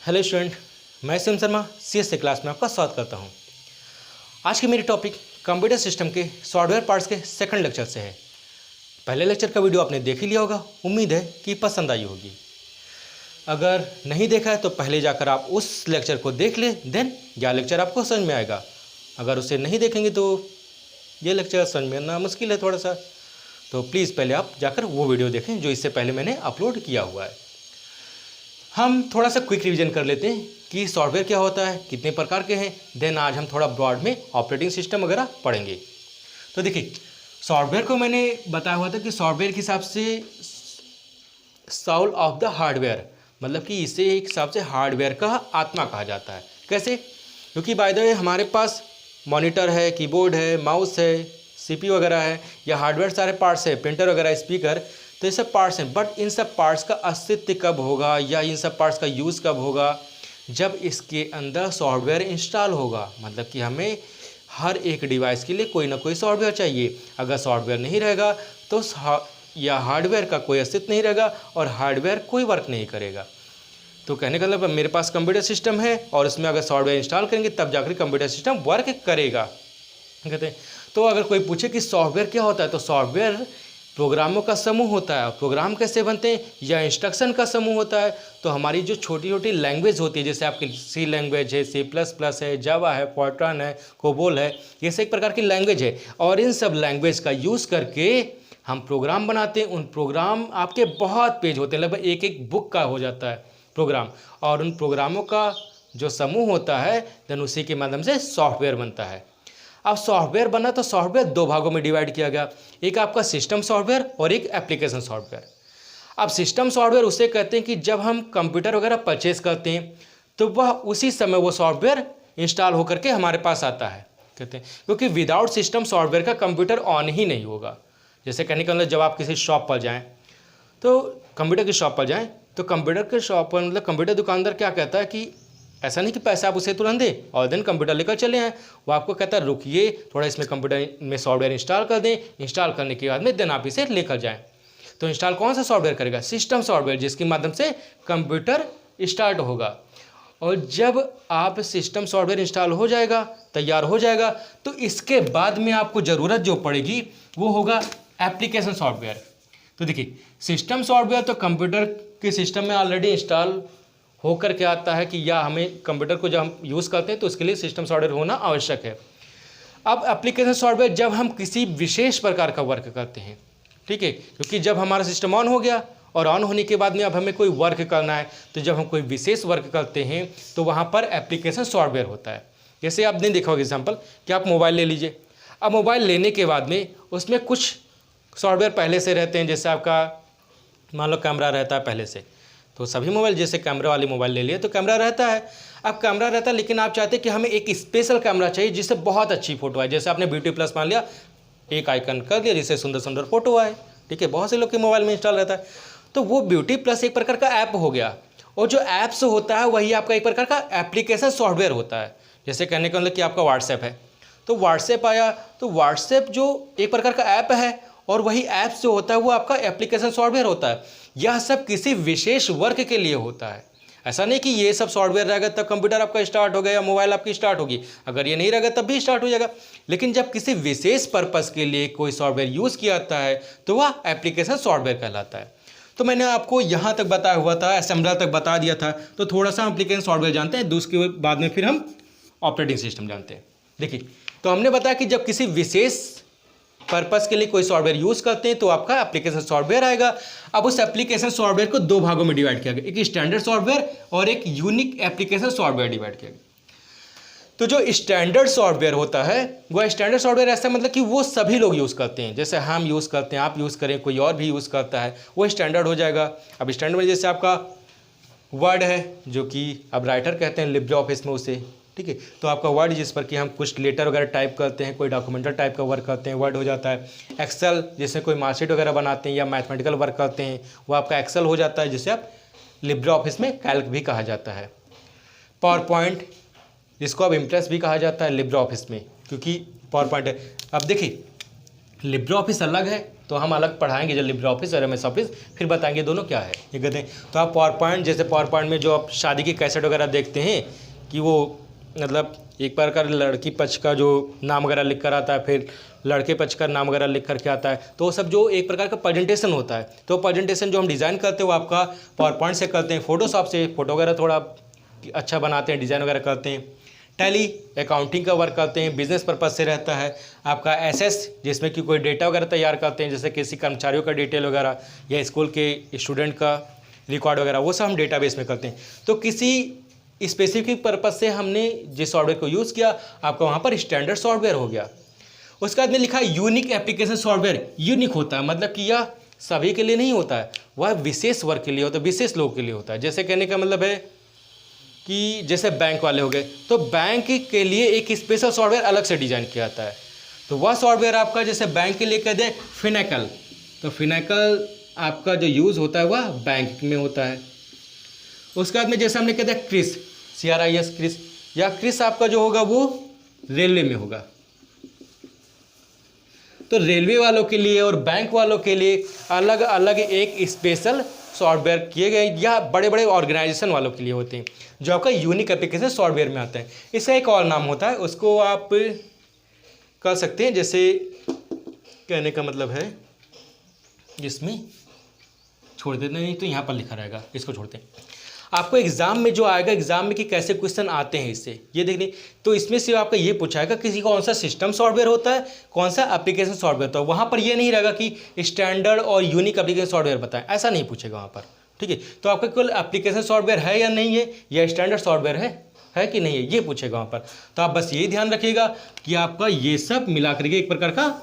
Hello student, मैं Shiv Sharma CSC class में आपका स्वागत करता हूं। आज की मेरी टॉपिक कंप्यूटर सिस्टम के सॉफ्टवेयर पार्ट्स के सेकंड लेक्चर से है। पहले लेक्चर का वीडियो आपने देख ही लिया होगा, उम्मीद है कि पसंद आई होगी। अगर नहीं देखा है तो पहले जाकर आप उस लेक्चर को देख लें, देन यह लेक्चर आपको समझ में आएगा। अगर उसे नहीं देखेंगे तो ये लेक्चर समझ में आना मुश्किल है थोड़ा सा, तो प्लीज़ पहले आप जाकर वो वीडियो देखें जो इससे पहले मैंने अपलोड किया हुआ है। हम थोड़ा सा क्विक रिवीजन कर लेते हैं कि सॉफ्टवेयर क्या होता है, कितने प्रकार के हैं। देन आज हम थोड़ा ब्रॉड में ऑपरेटिंग सिस्टम वगैरह पढ़ेंगे। तो देखिए, सॉफ्टवेयर को मैंने बताया हुआ था कि सॉफ्टवेयर के हिसाब से साउल ऑफ द हार्डवेयर, मतलब कि इसे एक हिसाब से हार्डवेयर का आत्मा कहा जाता है। कैसे? क्योंकि बाय द वे हमारे पास मॉनिटर है, कीबोर्ड है, माउस है, CPU वगैरह है, या हार्डवेयर सारे पार्ट्स है, प्रिंटर वगैरह, स्पीकर, तो ये सब पार्ट्स हैं। बट इन सब पार्ट्स का अस्तित्व कब होगा या इन सब पार्ट्स का यूज़ कब होगा? जब इसके अंदर सॉफ्टवेयर इंस्टॉल होगा। मतलब कि हमें हर एक डिवाइस के लिए कोई ना कोई सॉफ्टवेयर चाहिए। अगर सॉफ्टवेयर नहीं रहेगा तो या हार्डवेयर का कोई अस्तित्व नहीं रहेगा और हार्डवेयर कोई वर्क नहीं करेगा। तो कहने का मतलब मेरे पास कंप्यूटर सिस्टम है और उसमें अगर सॉफ्टवेयर इंस्टॉल करेंगे तब जाकर कंप्यूटर सिस्टम वर्क करेगा, कहते हैं। तो अगर कोई पूछे कि सॉफ्टवेयर क्या होता है, तो सॉफ्टवेयर प्रोग्रामों का समूह होता है। प्रोग्राम कैसे बनते हैं? या इंस्ट्रक्शन का समूह होता है। तो हमारी जो छोटी छोटी लैंग्वेज होती है, जैसे आपकी C लैंग्वेज है, C++ है, जावा है, फॉर्ट्रान है, कोबोल है, ये सब एक प्रकार की लैंग्वेज है। और इन सब लैंग्वेज का यूज़ करके हम प्रोग्राम बनाते हैं। उन प्रोग्राम आपके बहुत पेज होते हैं, लगभग एक एक बुक का हो जाता है प्रोग्राम। और उन प्रोग्रामों का जो समूह होता है, देन उसी के माध्यम से सॉफ्टवेयर बनता है। अब सॉफ्टवेयर बना तो सॉफ्टवेयर दो भागों में डिवाइड किया गया, एक आपका सिस्टम सॉफ्टवेयर और एक एप्लीकेशन सॉफ्टवेयर। अब सिस्टम सॉफ्टवेयर उसे कहते हैं कि जब हम कंप्यूटर वगैरह परचेज करते हैं तो वह उसी समय वो सॉफ्टवेयर इंस्टॉल होकर के हमारे पास आता है, कहते हैं। क्योंकि विदाउट सिस्टम सॉफ्टवेयर का कंप्यूटर ऑन ही नहीं होगा। जैसे कहने का मतलब, जब आप किसी शॉप पर जाएँ, तो कंप्यूटर की शॉप पर जाएँ तो कंप्यूटर के शॉप पर मतलब कंप्यूटर दुकानदार क्या कहता है कि ऐसा नहीं कि पैसा आप उसे तुरंत दें और देन कंप्यूटर लेकर चले आएँ। वो आपको कहता है रुकिए थोड़ा, इसमें कंप्यूटर में सॉफ्टवेयर इंस्टॉल कर दें। इंस्टॉल करने के बाद में देन आप इसे लेकर जाएं। तो इंस्टॉल कौन सा सॉफ्टवेयर करेगा? सिस्टम सॉफ्टवेयर, जिसके माध्यम से कंप्यूटर स्टार्ट होगा। और जब आप सिस्टम सॉफ्टवेयर इंस्टॉल हो जाएगा, तैयार हो जाएगा, तो इसके बाद में आपको ज़रूरत जो पड़ेगी वो होगा एप्लीकेशन सॉफ्टवेयर। तो देखिए, सिस्टम सॉफ्टवेयर तो कंप्यूटर के सिस्टम में ऑलरेडी इंस्टॉल होकर के आता है कि या हमें कंप्यूटर को जब हम यूज़ करते हैं तो उसके लिए सिस्टम सॉफ्टवेयर होना आवश्यक है। अब एप्लीकेशन सॉफ्टवेयर जब हम किसी विशेष प्रकार का वर्क करते हैं, ठीक है, क्योंकि जब हमारा सिस्टम ऑन हो गया और ऑन होने के बाद में अब हमें कोई वर्क करना है, तो जब हम कोई विशेष वर्क करते हैं तो वहाँ पर एप्लीकेशन सॉफ्टवेयर होता है। जैसे आपने देखा होगा एग्जाम्पल कि आप मोबाइल ले लीजिए। अब मोबाइल लेने के बाद में उसमें कुछ सॉफ्टवेयर पहले से रहते हैं। जैसे आपका मान लो कैमरा रहता है पहले से, तो सभी मोबाइल जैसे कैमरा वाली मोबाइल ले लिए तो कैमरा रहता है। अब कैमरा रहता है, लेकिन आप चाहते हैं कि हमें एक स्पेशल कैमरा चाहिए जिससे बहुत अच्छी फोटो आए। जैसे आपने ब्यूटी प्लस मान लिया, एक आइकन कर दिया जिससे सुंदर सुंदर फोटो आए, ठीक है, बहुत से लोग के मोबाइल में इंस्टॉल रहता है। तो वो ब्यूटी प्लस एक प्रकार का ऐप हो गया, और जो ऐप्स होता है वही आपका एक प्रकार का एप्लीकेशन सॉफ्टवेयर होता है। जैसे कहने का मतलब कि आपका व्हाट्सएप है, तो व्हाट्सएप आया, तो व्हाट्सएप जो एक प्रकार का ऐप है और वही ऐप्स जो होता है वो आपका एप्लीकेशन सॉफ्टवेयर होता है। यह सब किसी विशेष वर्क के लिए होता है। ऐसा नहीं कि ये सब सॉफ्टवेयर रहेगा तब कंप्यूटर आपका स्टार्ट हो गया या मोबाइल आपकी स्टार्ट होगी। अगर ये नहीं रहेगा तब भी स्टार्ट हो जाएगा। लेकिन जब किसी विशेष पर्पस के लिए कोई सॉफ्टवेयर यूज़ किया जाता है तो वह एप्लीकेशन सॉफ्टवेयर कहलाता है। तो मैंने आपको यहाँ तक बताया हुआ था, असेंबलर तक बता दिया था। तो थोड़ा सा एप्लीकेशन सॉफ्टवेयर जानते हैं, दूसरे बाद में फिर हम ऑपरेटिंग सिस्टम जानते हैं। देखिए, तो हमने बताया कि जब किसी विशेष पर्पस के लिए कोई सॉफ्टवेयर यूज़ करते हैं तो आपका एप्लीकेशन सॉफ्टवेयर आएगा। अब उस एप्लीकेशन सॉफ्टवेयर को दो भागों में डिवाइड किया गया, एक स्टैंडर्ड सॉफ्टवेयर और एक यूनिक एप्लीकेशन सॉफ्टवेयर डिवाइड किया गया। तो जो स्टैंडर्ड सॉफ्टवेयर होता है, वह स्टैंडर्ड सॉफ्टवेयर ऐसा मतलब कि वो सभी लोग यूज़ करते हैं। जैसे हम यूज़ करते हैं, आप यूज़ करें, कोई और भी यूज़ करता है, वो स्टैंडर्ड हो जाएगा। अब स्टैंडर्ड में जैसे आपका वर्ड है, जो कि अब राइटर कहते हैं लिब्रे ऑफिस में उसे, ठीक है। तो आपका वर्ड जिस पर कि हम कुछ लेटर वगैरह टाइप करते हैं, कोई डॉक्यूमेंटल टाइप का वर्क करते हैं, वर्ड हो जाता है। एक्सेल, जिससे कोई मार्कशीट वगैरह बनाते हैं या मैथमेटिकल वर्क करते हैं, वो आपका एक्सेल हो जाता है, जिसे आप लिब्रे ऑफिस में कैल्क भी कहा जाता है। पावर पॉइंट, जिसको अब इम्प्रेस भी कहा जाता है लिब्रे ऑफिस में, क्योंकि पावर पॉइंट है। अब देखिए, लिब्रे ऑफिस अलग है तो हम अलग पढ़ाएंगे जब लिब्रे ऑफिस और एमएस ऑफिस, फिर बताएंगे दोनों क्या है। ये कहते हैं तो आप पावर पॉइंट, जैसे पावर पॉइंट में जो आप शादी की कैसेट वगैरह देखते हैं कि वो मतलब एक बार का लड़की पक्ष का जो नाम वगैरह लिख कर आता है, फिर लड़के पक्ष का नाम वगैरह लिख करके आता है, तो वो सब जो एक प्रकार का प्रेजेंटेशन होता है, तो प्रेजेंटेशन जो हम डिज़ाइन करते हैं वो आपका पावर पॉइंट से करते हैं, फोटोशॉप से फोटो वगैरह थोड़ा अच्छा बनाते हैं, डिज़ाइन वगैरह करते हैं। टैली अकाउंटिंग का वर्क करते हैं, बिजनेस पर्पज से रहता है। आपका एसएस जिसमें कि कोई डेटा वगैरह तैयार करते हैं, जैसे किसी कर्मचारियों का डिटेल वगैरह या स्कूल के स्टूडेंट का रिकॉर्ड वगैरह, वो सब हम डेटाबेस में करते हैं। तो किसी स्पेसिफिक पर्पज से हमने जिस सॉफ्टवेयर को यूज़ किया, आपका वहाँ पर स्टैंडर्ड सॉफ्टवेयर हो गया। उसके बाद में लिखा है यूनिक एप्लीकेशन सॉफ्टवेयर। यूनिक होता है मतलब कि यह सभी के लिए नहीं होता है, वह विशेष वर्ग के लिए होता है, विशेष लोगों के लिए होता है। जैसे कहने का मतलब है कि जैसे बैंक वाले हो गए, तो बैंक के लिए एक स्पेशल सॉफ्टवेयर अलग से डिजाइन किया जाता है। तो वह सॉफ्टवेयर आपका जैसे बैंक के लिए कह दे फिनेकल, तो फिनेकल आपका जो यूज़ होता है वह बैंक में होता है। उसके बाद में जैसे हमने कह दिया क्रिस, CRIS क्रिस, या क्रिस आपका जो होगा वो रेलवे में होगा। तो रेलवे वालों के लिए और बैंक वालों के लिए अलग अलग एक स्पेशल सॉफ्टवेयर किए गए, या बड़े बड़े ऑर्गेनाइजेशन वालों के लिए होते हैं जो आपका यूनिक एप्लीकेशन सॉफ्टवेयर में आता है। इसका एक और नाम होता है, उसको आप कर सकते हैं, जैसे कहने का मतलब है जिसमें छोड़ देते नहीं तो यहाँ पर लिखा रहेगा, इसको छोड़ते हैं। आपको एग्जाम में जो आएगा, एग्जाम में कि कैसे क्वेश्चन आते हैं इससे, ये देखने, तो इसमें से आपका ये पूछाएगा किसी कौन सा सिस्टम सॉफ्टवेयर होता है, कौन सा एप्लीकेशन सॉफ्टवेयर होता है। वहाँ पर ये नहीं रहेगा कि स्टैंडर्ड और यूनिक एप्लीकेशन सॉफ्टवेयर बताएं, ऐसा नहीं पूछेगा वहाँ पर, ठीक है। तो आपका केवल एप्लीकेशन सॉफ्टवेयर है या नहीं है, या स्टैंडर्ड सॉफ्टवेयर है कि नहीं है, ये पूछेगा वहाँ पर। तो आप बस यही ध्यान रखिएगा कि आपका ये सब मिला करके एक प्रकार का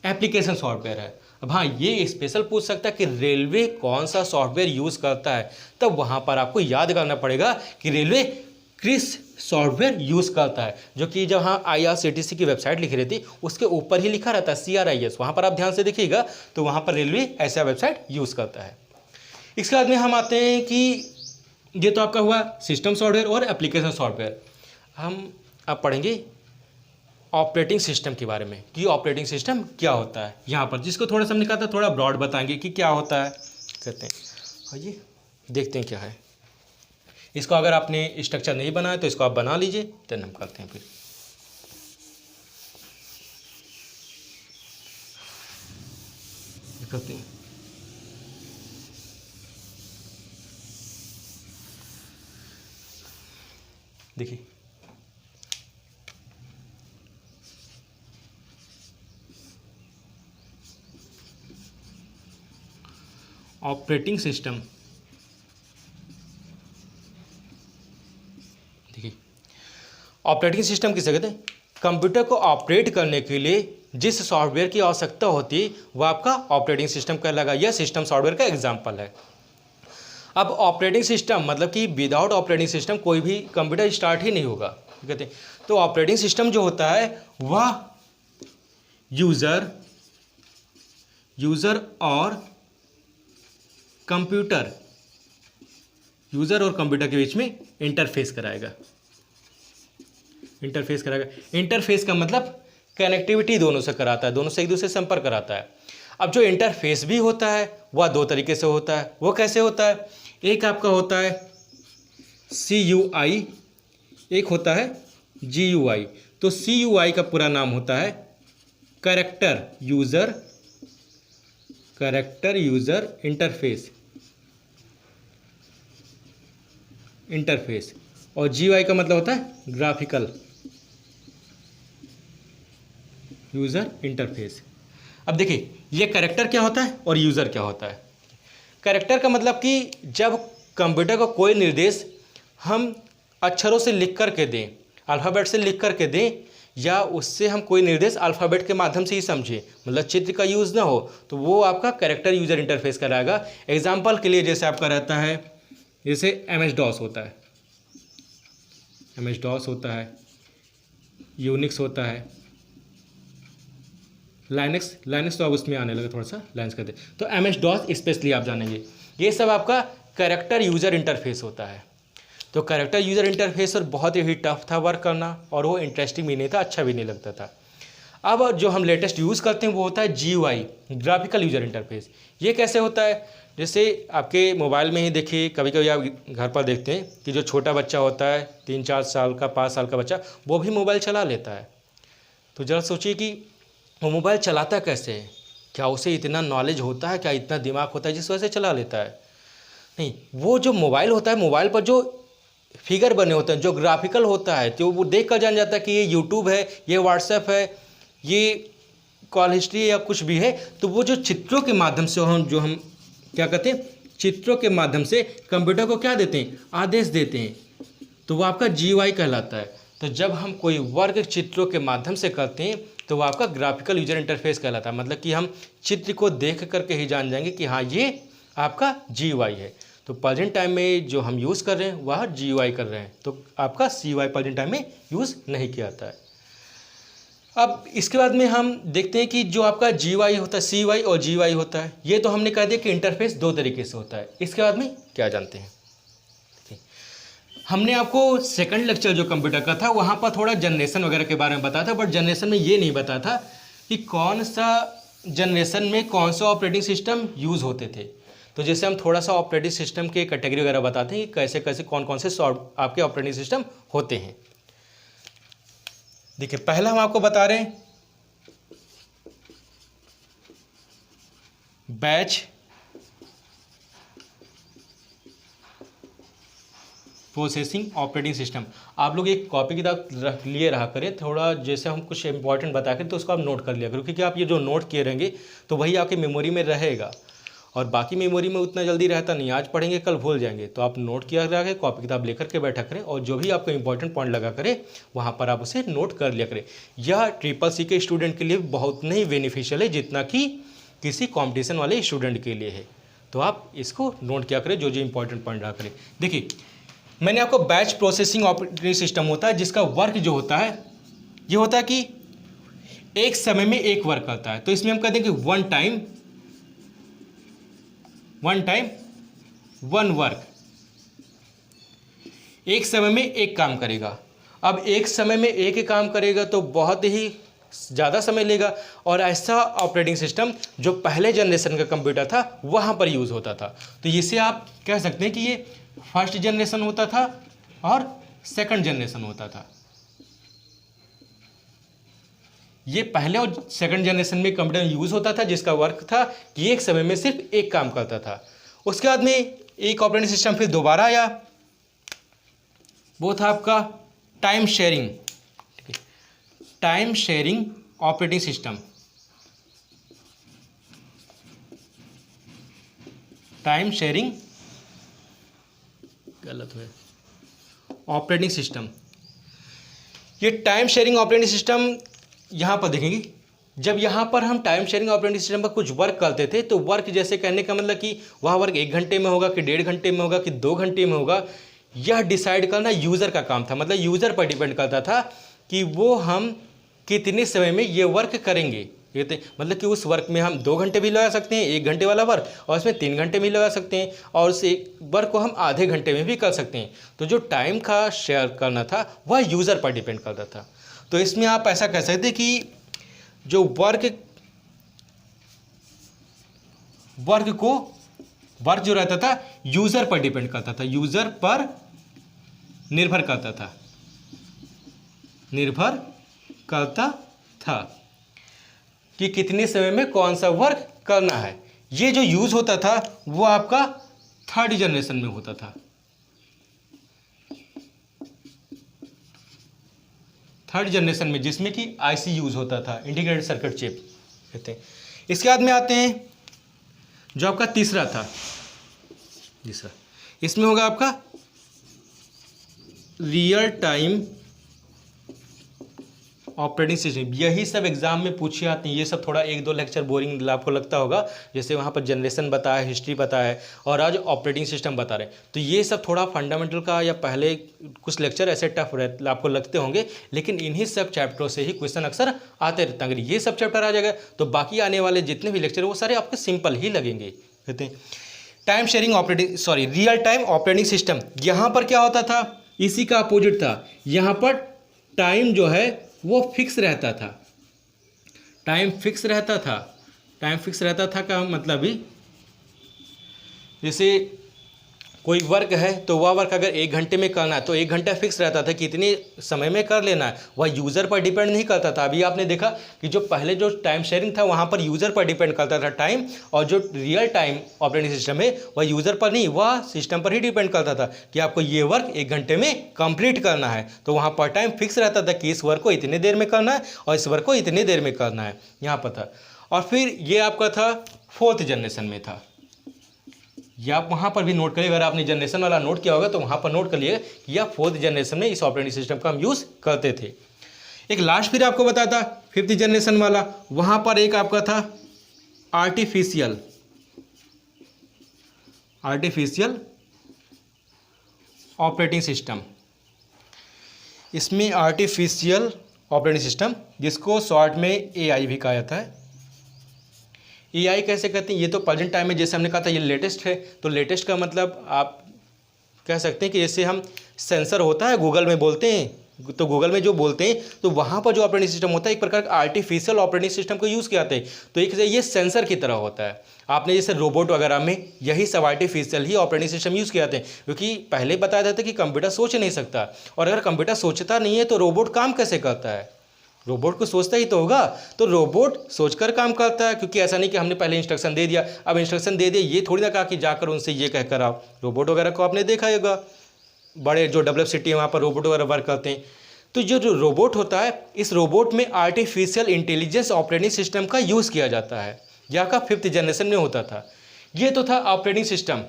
एप्लीकेशन सॉफ्टवेयर है। अब हाँ, ये स्पेशल पूछ सकता है कि रेलवे कौन सा सॉफ्टवेयर यूज़ करता है, तब वहाँ पर आपको याद करना पड़ेगा कि रेलवे क्रिस सॉफ्टवेयर यूज़ करता है, जो कि जहाँ IRCTC की वेबसाइट लिखी रहती है उसके ऊपर ही लिखा रहता है CRIS, वहाँ पर आप ध्यान से देखिएगा, तो वहाँ पर रेलवे ऐसा वेबसाइट यूज़ करता है। इसके बाद में हम आते हैं कि ये तो आपका हुआ सिस्टम सॉफ्टवेयर और एप्लीकेशन सॉफ्टवेयर। हम अब पढ़ेंगे ऑपरेटिंग सिस्टम के बारे में कि ऑपरेटिंग सिस्टम क्या होता है। यहाँ पर जिसको थोड़ा सा हमने कहा था थोड़ा ब्रॉड बताएंगे कि क्या होता है, कहते हैं आइए देखते हैं क्या है। इसको अगर आपने स्ट्रक्चर नहीं बनाया तो इसको आप बना लीजिए, देन हम करते हैं फिर। करते हैं देखिए, ऑपरेटिंग सिस्टम, देखिए ऑपरेटिंग सिस्टम किसे कहते हैं? कंप्यूटर को ऑपरेट करने के लिए जिस सॉफ्टवेयर की आवश्यकता होती है वह आपका ऑपरेटिंग सिस्टम कहलाएगा। यह सिस्टम सॉफ्टवेयर का एग्जाम्पल है। अब ऑपरेटिंग सिस्टम मतलब कि विदाउट ऑपरेटिंग सिस्टम कोई भी कंप्यूटर स्टार्ट ही नहीं होगा, कहते हैं। तो ऑपरेटिंग सिस्टम जो होता है वह यूज़र और कंप्यूटर, यूज़र और कंप्यूटर के बीच में इंटरफेस कराएगा। इंटरफेस का मतलब कनेक्टिविटी दोनों से कराता है, दोनों से एक दूसरे से संपर्क कराता है। अब जो इंटरफेस भी होता है वह दो तरीके से होता है। वो कैसे होता है? एक आपका होता है CUI, एक होता है GUI। तो CUI का पूरा नाम होता है कैरेक्टर यूज़र इंटरफेस, और GUI का मतलब होता है ग्राफिकल यूज़र इंटरफेस। अब देखिए ये कैरेक्टर क्या होता है और यूज़र क्या होता है। कैरेक्टर का मतलब कि जब कंप्यूटर को कोई निर्देश हम अक्षरों से लिख कर के दें, अल्फ़ाबेट से लिख कर के दें, या उससे हम कोई निर्देश अल्फ़ाबेट के माध्यम से ही समझें, मतलब चित्र का यूज़ ना हो, तो वो आपका कैरेक्टर यूज़र इंटरफेस कराएगा। एग्जाम्पल के लिए जैसे आपका रहता है, जैसे MS-DOS होता है, यूनिक्स होता है, लाइनक्स तो अब उसमें आने लगा, थोड़ा सा लाइनक्स करते। तो MS-DOS स्पेशली आप जानेंगे, ये सब आपका कैरेक्टर यूज़र इंटरफेस होता है। तो कैरेक्टर यूज़र इंटरफेस और बहुत ही टफ था वर्क करना, और वो इंटरेस्टिंग भी नहीं था, अच्छा भी नहीं लगता था। अब जो हम लेटेस्ट यूज़ करते हैं वो होता है GUI, ग्राफिकल यूज़र इंटरफेस। ये कैसे होता है? जैसे आपके मोबाइल में ही देखिए, कभी कभी आप घर पर देखते हैं कि जो छोटा बच्चा होता है 3-4 साल का, 5 साल का बच्चा, वो भी मोबाइल चला लेता है। तो ज़रा सोचिए कि वो मोबाइल चलाता कैसे है? क्या उसे इतना नॉलेज होता है, क्या इतना दिमाग होता है जिस वजह से चला लेता है? नहीं, वो जो मोबाइल होता है, मोबाइल पर जो फिगर बने होते हैं, जो ग्राफिकल होता है, तो वो देख कर जान जाता है कि ये यूट्यूब है, ये व्हाट्सएप है, ये कॉल हिस्ट्री या कुछ भी है। तो वो जो चित्रों के माध्यम से हम क्या कहते हैं, चित्रों के माध्यम से कंप्यूटर को क्या देते हैं, आदेश देते हैं, तो वो आपका GUI कहलाता है। तो जब हम कोई वर्क चित्रों के माध्यम से करते हैं तो वो आपका ग्राफिकल यूजर इंटरफेस कहलाता है। मतलब कि हम चित्र को देख करके ही जान जाएंगे कि हाँ, ये आपका GUI है। तो प्रेजेंट टाइम में जो हम यूज़ कर रहे हैं वह GUI कर रहे हैं, तो आपका CUI प्रेजेंट टाइम में यूज़ नहीं किया जाता है। अब इसके बाद में हम देखते हैं कि जो आपका GUI होता है, CUI और GUI होता है, ये तो हमने कह दिया कि इंटरफेस दो तरीके से होता है। इसके बाद में क्या जानते हैं, हमने आपको सेकंड लेक्चर जो कंप्यूटर का था वहाँ पर थोड़ा जनरेशन वगैरह के बारे में बताया था, बट जनरेशन में ये नहीं बताया था कि कौन सा जनरेशन में कौन सा ऑपरेटिंग सिस्टम यूज़ होते थे। तो जैसे हम थोड़ा सा ऑपरेटिंग सिस्टम के कैटेगरी वगैरह बताते हैं कि कैसे कैसे कौन कौन से आपके ऑपरेटिंग सिस्टम होते हैं। देखिए, पहला हम आपको बता रहे हैं बैच प्रोसेसिंग ऑपरेटिंग सिस्टम। आप लोग एक कॉपी किताब रख लिए रहा करें, थोड़ा जैसे हम कुछ इंपॉर्टेंट बता करें तो उसको आप नोट कर लिया करो, क्योंकि आप ये जो नोट किए रहेंगे तो वही आपकी मेमोरी में रहेगा, और बाकी मेमोरी में उतना जल्दी रहता नहीं। आज पढ़ेंगे कल भूल जाएंगे, तो आप नोट किया करें, कॉपी किताब लेकर के बैठा करें, और जो भी आपको इंपॉर्टेंट पॉइंट लगा करें वहाँ पर आप उसे नोट कर लिया करें। यह CCC के स्टूडेंट के लिए बहुत नहीं बेनिफिशियल है जितना कि किसी कॉम्पिटिशन वाले स्टूडेंट के लिए है। तो आप इसको नोट किया करें, जो जो इंपॉर्टेंट पॉइंट रहा करें। देखिए, मैंने आपको बैच प्रोसेसिंग ऑपरेटिंग सिस्टम होता है जिसका वर्क जो होता है ये होता है कि एक समय में एक वर्क करता है। तो इसमें हम कहते हैं कि वन टाइम वन वर्क, एक समय में एक काम करेगा। अब एक समय में एक ही काम करेगा तो बहुत ही ज़्यादा समय लेगा, और ऐसा ऑपरेटिंग सिस्टम जो पहले जनरेशन का कंप्यूटर था वहाँ पर यूज़ होता था। तो इसे आप कह सकते हैं कि ये फर्स्ट जनरेशन होता था और सेकंड जनरेशन होता था। ये पहले और सेकंड जनरेशन में कंप्यूटर यूज़ होता था जिसका वर्क था कि एक समय में सिर्फ एक काम करता था। उसके बाद में एक ऑपरेटिंग सिस्टम फिर दोबारा आया, वो था आपका time sharing operating system. Time sharing गलत है ऑपरेटिंग सिस्टम। ये टाइम शेयरिंग ऑपरेटिंग सिस्टम यहाँ पर देखेंगे, जब यहाँ पर हम टाइम शेयरिंग ऑपरेटिंग सिस्टम पर कुछ वर्क करते थे तो वर्क जैसे कहने का मतलब कि वह वर्क 1 घंटे में होगा कि 1.5 घंटे में होगा कि 2 घंटे में होगा, यह डिसाइड करना यूज़र का काम था। मतलब यूज़र पर डिपेंड करता था कि वो हम कितने समय में ये वर्क करेंगे। मतलब कि उस वर्क में हम 2 घंटे भी लगा सकते हैं, 1 घंटे वाला वर्क, और उसमें 3 घंटे भी लगा सकते हैं, और उस वर्क को हम आधे घंटे में भी कर सकते हैं। तो जो टाइम का शेयर करना था वह यूज़र पर डिपेंड करता था। तो इसमें आप ऐसा कह सकते हैं कि जो वर्क जो रहता था यूज़र पर डिपेंड करता था, यूज़र पर निर्भर करता था कि कितने समय में कौन सा वर्क करना है। ये जो यूज़ होता था वो आपका थर्ड जनरेशन में होता था। थर्ड जनरेशन में जिसमें कि IC यूज़ होता था, इंटीग्रेटेड सर्किट चिप कहते हैं। इसके बाद में आते हैं जो आपका तीसरा था, इसमें होगा आपका रियल टाइम ऑपरेटिंग सिस्टम। यही सब एग्जाम में पूछे आते हैं। ये सब थोड़ा 1-2 लेक्चर बोरिंग आपको लगता होगा, जैसे वहाँ पर जनरेशन बताया, हिस्ट्री बताया है, और आज ऑपरेटिंग सिस्टम बता रहे हैं। तो ये सब थोड़ा फंडामेंटल का या पहले कुछ लेक्चर ऐसे टफ आपको लगते होंगे, लेकिन इन्हीं सब चैप्टरों से ही क्वेश्चन अक्सर आते रहते हैं। अगर ये सब चैप्टर आ जाएगा तो बाकी आने वाले जितने भी लेक्चर वो सारे आपको सिंपल ही लगेंगे। कहते हैं रियल टाइम ऑपरेटिंग सिस्टम। यहाँ पर क्या होता था, इसी का अपोजिट था। यहाँ पर टाइम जो है वो फिक्स रहता था। टाइम फिक्स रहता था। टाइम फिक्स रहता था का मतलब ही, जैसे कोई वर्क है तो वह वर्क अगर 1 घंटे में करना है तो 1 घंटा फिक्स रहता था कि इतने समय में कर लेना है, वह यूज़र पर डिपेंड नहीं करता था। अभी आपने देखा कि जो पहले जो टाइम शेयरिंग था वहाँ पर यूज़र पर डिपेंड करता था टाइम, और जो रियल टाइम ऑपरेटिंग सिस्टम है वह यूज़र पर नहीं, वह सिस्टम पर ही डिपेंड करता था कि आपको ये वर्क 1 घंटे में कंप्लीट करना है। तो वहाँ पर टाइम फिक्स रहता था कि इस वर्क को इतने देर में करना है और इस वर्क को इतने देर में करना है, यहाँ पर था। और फिर ये आपका था 4th जनरेशन में था। या आप वहाँ पर भी नोट करिए, अगर आपने जनरेशन वाला नोट किया होगा तो वहाँ पर नोट कर लिए कि यह 4th जनरेशन में इस ऑपरेटिंग सिस्टम का हम यूज़ करते थे। एक लास्ट फिर आपको बताता 5th जनरेशन वाला, वहाँ पर एक आपका था आर्टिफिशियल ऑपरेटिंग सिस्टम। इसमें आर्टिफिशियल ऑपरेटिंग सिस्टम, जिसको शॉर्ट में AI भी कहा जाता है। AI कैसे कहते हैं, ये तो प्रेजेंट टाइम में, जैसे हमने कहा था ये लेटेस्ट है, तो लेटेस्ट का मतलब आप कह सकते हैं कि जैसे हम सेंसर होता है गूगल में बोलते हैं, तो गूगल में जो बोलते हैं तो वहाँ पर जो ऑपरेटिंग सिस्टम होता है एक प्रकार का आर्टिफिशियल ऑपरेटिंग सिस्टम को यूज़ किया जाता है। तो एक ये सेंसर की तरह होता है। आपने जैसे रोबोट वगैरह में यही सब आर्टिफिशियल ही ऑपरेटिंग सिस्टम यूज़ किए जाते हैं, क्योंकि पहले बताया जाता है कि कंप्यूटर सोच नहीं सकता, और अगर कंप्यूटर सोचता नहीं है तो रोबोट काम कैसे करता है। रोबोट को सोचता ही तो होगा, तो रोबोट सोचकर काम करता है, क्योंकि ऐसा नहीं कि हमने पहले इंस्ट्रक्शन दे दिया, अब इंस्ट्रक्शन दे दिया ये थोड़ी ना कहा कि जाकर उनसे ये कहकर आओ। रोबोट वगैरह को आपने देखा होगा, बड़े जो WCT है वहाँ पर रोबोट वगैरह वर्क करते हैं। तो जो रोबोट होता है, इस रोबोट में आर्टिफिशियल इंटेलिजेंस ऑपरेटिंग सिस्टम का यूज़ किया जाता है, यह का 5th जनरेशन में होता था। ये तो था ऑपरेटिंग सिस्टम,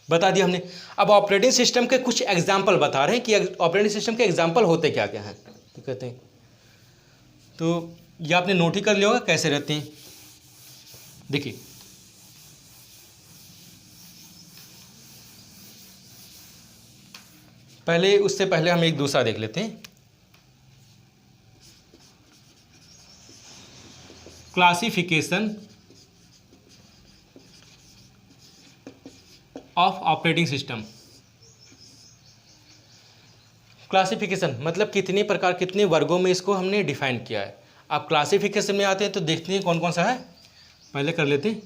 बता दिया हमने। अब ऑपरेटिंग सिस्टम के कुछ एग्जाम्पल बता रहे हैं कि ऑपरेटिंग सिस्टम के एग्जाम्पल होते क्या क्या हैं, तो कहते हैं, तो ये आपने नोट ही कर लिया होगा कैसे रहते हैं। देखिए, पहले उससे पहले हम एक दूसरा देख लेते हैं। Classification of operating system. Classification मतलब कितने प्रकार, कितने वर्गों में इसको हमने डिफाइन किया है। आप क्लासिफिकेशन में आते हैं तो देखते हैं कौन कौन सा है। पहले कर लेते हैं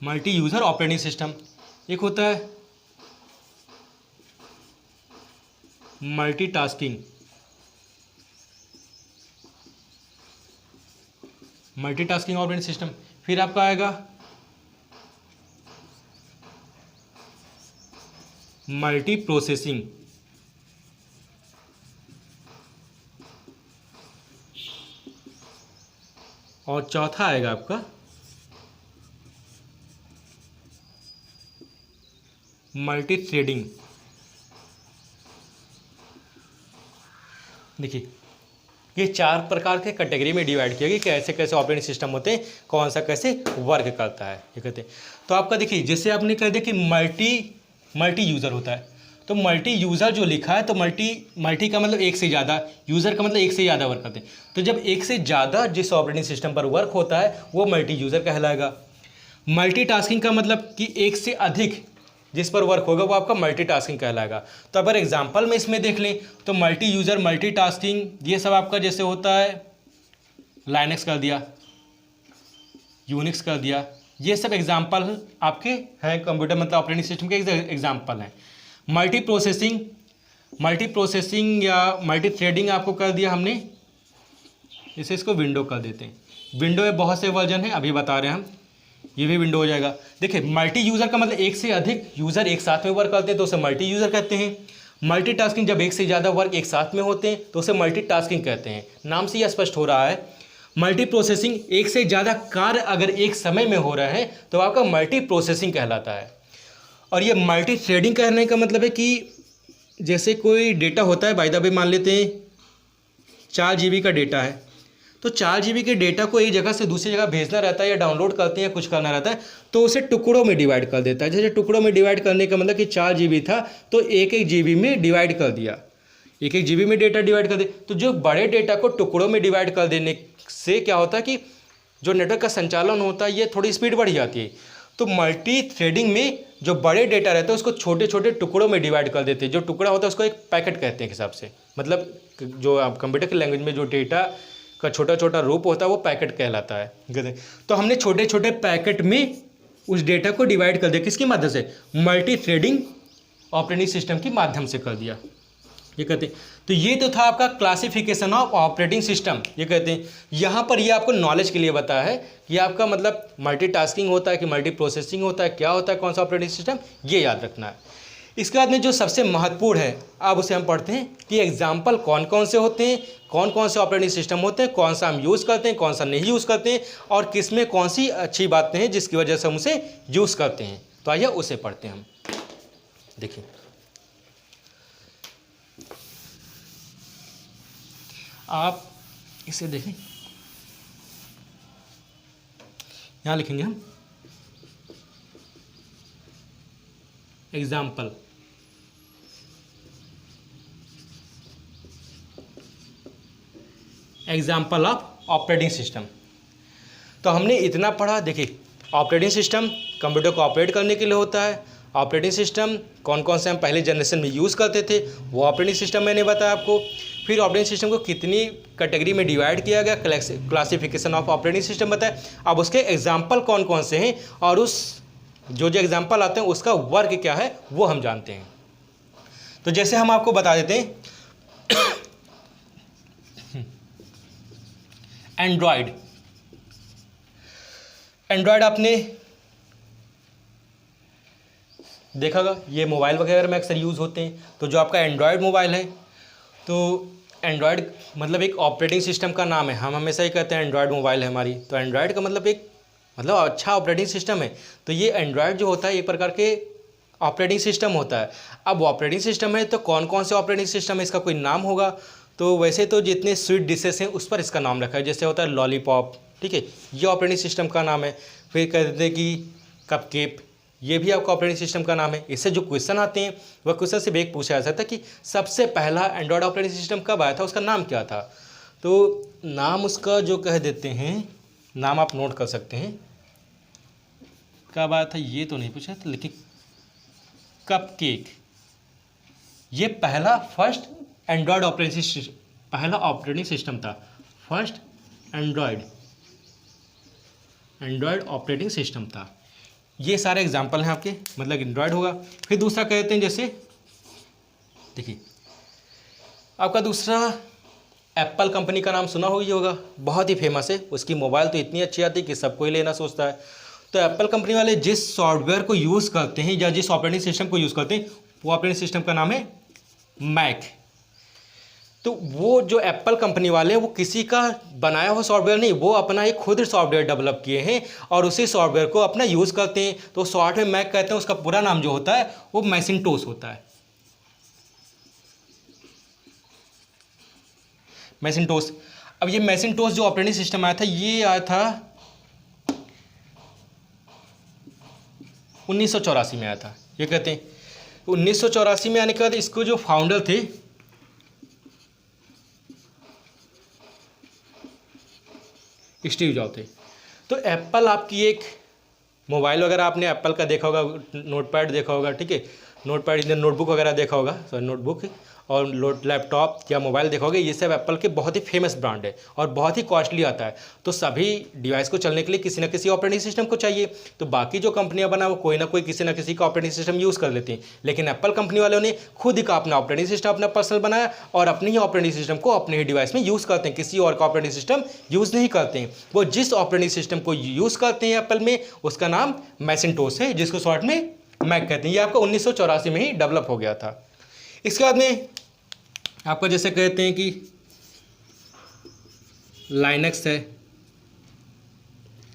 मल्टी यूज़र ऑपरेटिंग सिस्टम। एक होता है मल्टीटास्किंग ऑपरेटिंग सिस्टम। फिर आपका आएगा मल्टी प्रोसेसिंग, और चौथा आएगा आपका मल्टी थ्रेडिंग। देखिए, ये 4 प्रकार के कैटेगरी में डिवाइड किया गया कि कैसे कैसे ऑपरेटिंग सिस्टम होते हैं, कौन सा कैसे वर्क करता है, ये कहते हैं। तो आपका देखिए, जैसे आपने कह दिया कि मल्टी यूज़र होता है, तो मल्टी यूज़र जो लिखा है, तो मल्टी का मतलब एक से ज़्यादा, यूज़र का मतलब एक से ज़्यादा वर्क करते हैं। तो जब एक से ज़्यादा जिस ऑपरेटिंग सिस्टम पर वर्क होता है वो मल्टी यूज़र कहलाएगा। मल्टीटास्किंग का मतलब कि एक से अधिक जिस पर वर्क होगा वो आपका मल्टीटास्किंग कहलाएगा। तो अगर एग्जांपल में इसमें देख लें तो मल्टी यूज़र, मल्टीटास्किंग, ये सब आपका जैसे होता है लाइनक्स कर दिया, यूनिक्स कर दिया, ये सब एग्जांपल आपके हैं कंप्यूटर मतलब ऑपरेटिंग सिस्टम के एग्जांपल हैं। मल्टी प्रोसेसिंग या मल्टी थ्रेडिंग आपको कर दिया हमने, इसे इसको विंडो कर देते हैं। विंडो में बहुत से वर्जन हैं, अभी बता रहे हैं हम, ये भी विंडो हो जाएगा। देखिए, मल्टी यूज़र का मतलब एक से अधिक यूज़र एक साथ में वर्क करते हैं तो उसे मल्टी यूज़र कहते हैं। मल्टीटास्किंग जब एक से ज़्यादा वर्क एक साथ में होते हैं तो उसे मल्टीटास्किंग कहते हैं। नाम से यह स्पष्ट हो रहा है। मल्टी प्रोसेसिंग, एक से ज़्यादा कार्य अगर एक समय में हो रहे हैं तो आपका मल्टी प्रोसेसिंग कहलाता है। और ये मल्टी थ्रेडिंग कहने का मतलब है कि जैसे कोई डेटा होता है, बाय द वे मान लेते हैं 4 GB का डेटा है, तो 4 GB के डेटा को एक जगह से दूसरी जगह भेजना रहता है या डाउनलोड करते हैं या कुछ करना रहता है, तो उसे टुकड़ों में डिवाइड कर देता है। जैसे टुकड़ों में डिवाइड करने का मतलब कि 4 GB था तो एक GB में डिवाइड कर दिया, एक GB में डेटा डिवाइड कर दे। तो जो बड़े डेटा को टुकड़ों में डिवाइड कर देने से क्या होता है कि जो नेटवर्क का संचालन होता है ये थोड़ी स्पीड बढ़ जाती है। तो मल्टी थ्रेडिंग में जो बड़े डेटा रहते हैं उसको छोटे छोटे टुकड़ों में डिवाइड कर देते हैं। जो टुकड़ा होता है उसको एक पैकेट कहते हैं हिसाब से, मतलब जो आप कंप्यूटर की लैंग्वेज में जो डेटा का छोटा छोटा रूप होता है वो पैकेट कहलाता है। तो हमने छोटे छोटे पैकेट में उस डेटा को डिवाइड कर दिया, किसके माध्यम से, मल्टी थ्रेडिंग ऑपरेटिंग सिस्टम के माध्यम से कर दिया, ये कहते हैं। तो ये तो था आपका क्लासिफिकेशन ऑफ ऑपरेटिंग सिस्टम, ये कहते हैं। यहाँ पर ये आपको नॉलेज के लिए बताया है कि आपका मतलब मल्टीटास्किंग होता है कि मल्टी प्रोसेसिंग होता है, क्या होता है कौन सा ऑपरेटिंग सिस्टम, ये याद रखना है। इसके बाद में जो सबसे महत्वपूर्ण है अब उसे हम पढ़ते हैं कि एग्जाम्पल कौन कौन से होते हैं, कौन कौन से ऑपरेटिंग सिस्टम होते हैं, कौन सा हम यूज़ करते हैं, कौन सा नहीं यूज़ करते हैं, और किस में कौन सी अच्छी बातें हैं जिसकी वजह से हम उसे यूज़ करते हैं। तो आइए उसे पढ़ते हैं हम। देखिए, आप इसे देखें, यहाँ लिखेंगे हम example. Example of operating system. तो हमने इतना पढ़ा। देखिए, ऑपरेटिंग सिस्टम कंप्यूटर को ऑपरेट करने के लिए होता है। ऑपरेटिंग सिस्टम कौन कौन से हम पहले जनरेशन में यूज़ करते थे वो ऑपरेटिंग सिस्टम मैंने बताया आपको। फिर ऑपरेटिंग सिस्टम को कितनी कैटेगरी में डिवाइड किया गया, क्लासिफिकेशन ऑफ ऑपरेटिंग सिस्टम बताया। अब उसके एग्जाम्पल कौन कौन से हैं और उस जो एग्जाम्पल आते हैं उसका वर्क क्या है वो हम जानते हैं। तो जैसे हम आपको बता देते हैं एंड्रॉयड। एंड्रॉयड आपने देखा होगा, ये मोबाइल वगैरह में अक्सर यूज़ होते हैं। तो जो आपका एंड्रॉयड मोबाइल है, तो एंड्रॉयड मतलब एक ऑपरेटिंग सिस्टम का नाम है। हम हमेशा ही कहते हैं एंड्रॉयड मोबाइल है हमारी, तो एंड्रॉयड का मतलब एक अच्छा ऑपरेटिंग सिस्टम है। तो ये एंड्रॉयड जो होता है एक प्रकार के ऑपरेटिंग सिस्टम होता है। अब ऑपरेटिंग सिस्टम है तो कौन कौन से ऑपरेटिंग सिस्टम है इसका कोई नाम होगा। तो वैसे तो जितने स्वीट डिशेस हैं उस पर इसका नाम रखा है, जैसे होता है लॉलीपॉप, ठीक है, ये ऑपरेटिंग सिस्टम का नाम है। फिर कह देते हैं कि कपकेक, ये भी आपका ऑपरेटिंग सिस्टम का नाम है। इससे जो क्वेश्चन आते हैं वह क्वेश्चन से एक पूछा जा सकता है कि सबसे पहला एंड्रॉयड ऑपरेटिंग सिस्टम कब आया था, उसका नाम क्या था। तो नाम उसका जो कह देते हैं, नाम आप नोट कर सकते हैं, कब आया था ये तो नहीं पूछा था, लेकिन कपकेक ये पहला फर्स्ट एंड्रॉयड ऑपरेटिंग सिस्टम, पहला ऑपरेटिंग सिस्टम था, फर्स्ट एंड्रॉयड ऑपरेटिंग सिस्टम था। ये सारे एग्जाम्पल हैं आपके, मतलब एंड्रॉयड होगा। फिर दूसरा कहते हैं, जैसे देखिए आपका दूसरा एप्पल कंपनी का नाम सुना होगा, बहुत ही फेमस है। उसकी मोबाइल तो इतनी अच्छी आती है कि सबको ही लेना सोचता है। तो एप्पल कंपनी वाले जिस सॉफ्टवेयर को यूज़ करते हैं या जिस ऑपरेटिंग सिस्टम को यूज़ करते हैं वो ऑपरेटिंग सिस्टम का नाम है मैक। तो वो जो एप्पल कंपनी वाले हैं वो किसी का बनाया हुआ सॉफ्टवेयर नहीं, वो अपना एक खुद सॉफ्टवेयर डेवलप किए हैं और उसी सॉफ्टवेयर को अपना यूज़ करते हैं। तो सॉफ्टवेयर मैक कहते हैं, उसका पूरा नाम जो होता है वो मैसिंटोस होता है, मैसिंटोस। अब ये मैसिंटोस जो ऑपरेटिंग सिस्टम आया था ये आया था 1984 में आया था। ये कहते हैं 1984 में आने के बाद इसको जो फाउंडर थे स्टीव जॉब थे। तो एप्पल आपकी एक मोबाइल वगैरह आपने एप्पल का देखा होगा, नोटपैड देखा होगा, ठीक है, नोटपैड नोटबुक वगैरह देखा होगा, सॉरी नोटबुक और लैपटॉप या मोबाइल देखा होगा, ये सब एप्पल के बहुत ही फेमस ब्रांड है और बहुत ही कॉस्टली आता है। तो सभी डिवाइस को चलने के लिए किसी ना किसी ऑपरेटिंग सिस्टम को चाहिए। तो बाकी जो कंपनियां बना वो कोई ना कोई किसी ना किसी का ऑपरेटिंग सिस्टम यूज़ कर लेती हैं, लेकिन एप्पल कंपनी वालों ने खुद ही का अपना ऑपरेटिंग सिस्टम अपना पर्सनल बनाया और अपने ही ऑपरेटिंग सिस्टम को अपने ही डिवाइस में यूज़ करते हैं, किसी और का ऑपरेटिंग सिस्टम यूज़ नहीं करते हैं। वो जिस ऑपरेटिंग सिस्टम को यूज़ करते हैं एप्पल में उसका नाम मैसिंटोस है, जिसको शॉर्ट में मैक कहते हैं। ये आपका 1984 में ही डेवलप हो गया था। इसके बाद में आपका जैसे कहते हैं कि लाइनक्स है,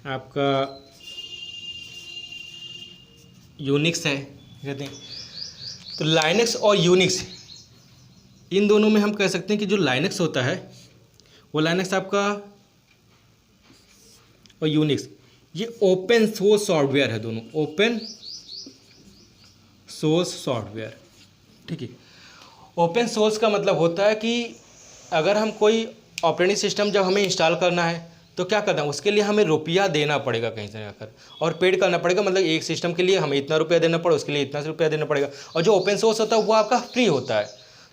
आपका यूनिक्स है कहते हैं। तो लाइनक्स और यूनिक्स इन दोनों में हम कह सकते हैं कि जो लाइनक्स होता है वो लाइनक्स आपका और यूनिक्स ये ओपन सोर्स सॉफ्टवेयर है, दोनों ओपन सोर्स सॉफ्टवेयर, ठीक है। ओपन सोर्स का मतलब होता है कि अगर हम कोई ऑपरेटिंग सिस्टम जब हमें इंस्टॉल करना है तो क्या करना है, उसके लिए हमें रुपया देना पड़ेगा कहीं से जाकर, और पेड करना पड़ेगा, मतलब एक सिस्टम के लिए हमें इतना रुपया देना पड़ेगा, उसके लिए इतना रुपया देना पड़ेगा। और जो ओपन सोर्स होता है वो आपका फ्री होता है,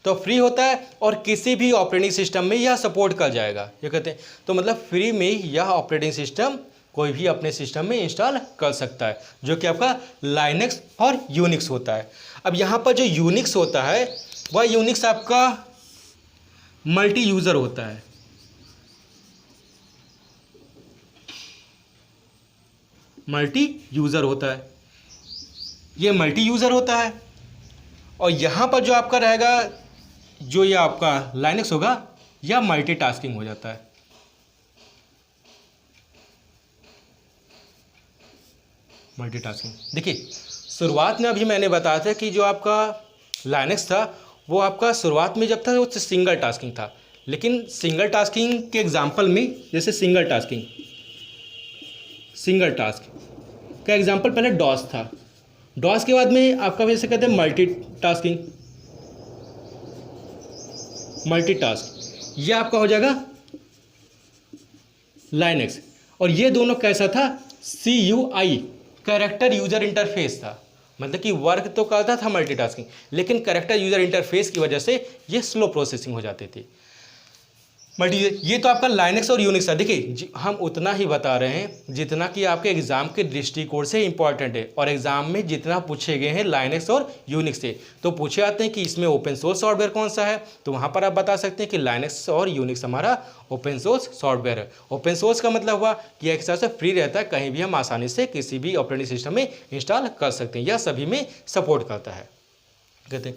तो फ्री होता है और किसी भी ऑपरेटिंग सिस्टम में यह सपोर्ट कर जाएगा, ये कहते हैं। तो मतलब फ्री में यह ऑपरेटिंग सिस्टम कोई भी अपने सिस्टम में इंस्टॉल कर सकता है, जो कि आपका लाइनक्स और यूनिक्स होता है। अब यहाँ पर जो यूनिक्स होता है वह यूनिक्स आपका मल्टी यूज़र होता है, मल्टी यूज़र होता है, ये मल्टी यूज़र होता है। और यहाँ पर जो आपका रहेगा, जो ये आपका लाइनक्स होगा, यह मल्टीटास्किंग हो जाता है। मल्टीटास्किंग देखिए, शुरुआत में अभी मैंने बताया था कि जो आपका लाइनक्स था वो आपका शुरुआत में जब था वो सिंगल टास्किंग था, लेकिन सिंगल टास्किंग के एग्जांपल में, जैसे सिंगल टास्क का एग्जांपल पहले डॉस था, डॉस के बाद में आपका वैसे कहते हैं मल्टीटास्क, ये आपका हो जाएगा लाइनक्स। और ये दोनों कैसा था, CUI कैरेक्टर यूजर इंटरफेस था, मतलब कि वर्क तो करता था मल्टीटास्किंग, लेकिन कैरेक्टर यूजर इंटरफेस की वजह से ये स्लो प्रोसेसिंग हो जाती थी। ये तो आपका लाइनक्स और यूनिक्स है। देखिए हम उतना ही बता रहे हैं जितना कि आपके एग्जाम के दृष्टिकोण से इंपॉर्टेंट है, और एग्जाम में जितना पूछे गए हैं लाइनक्स और यूनिक्स से, तो पूछे आते हैं कि इसमें ओपन सोर्स सॉफ्टवेयर कौन सा है, तो वहाँ पर आप बता सकते हैं कि लाइनक्स और यूनिक्स हमारा ओपन सोर्स सॉफ्टवेयर है। ओपन सोर्स का मतलब हुआ कि एक हिसाब से फ्री रहता है, कहीं भी हम आसानी से किसी भी ऑपरेटिंग सिस्टम में इंस्टॉल कर सकते हैं, यह सभी में सपोर्ट करता है, कहते हैं।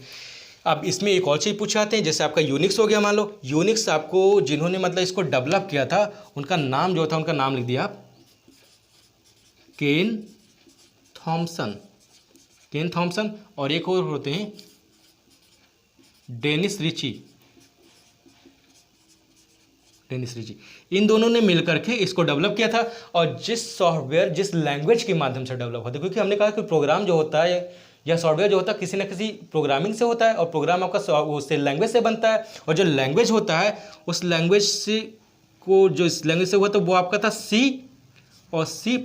अब इसमें एक और चीज़ पूछाते हैं, जैसे आपका यूनिक्स हो गया, मान लो यूनिक्स आपको जिन्होंने मतलब इसको डेवलप किया था उनका नाम जो था, उनका नाम लिख दिया आप, केन थॉमसन, और एक और होते हैं डेनिस रिची। इन दोनों ने मिलकर के इसको डेवलप किया था। और जिस लैंग्वेज के माध्यम से डेवलप होता है, क्योंकि हमने कहा कि प्रोग्राम जो होता है या सॉफ्टवेयर जो होता है किसी न किसी प्रोग्रामिंग से होता है, और प्रोग्राम आपका उससे लैंग्वेज से बनता है, और जो लैंग्वेज होता है उस लैंग्वेज से को जो इस लैंग्वेज से हुआ तो वो आपका था C और C++,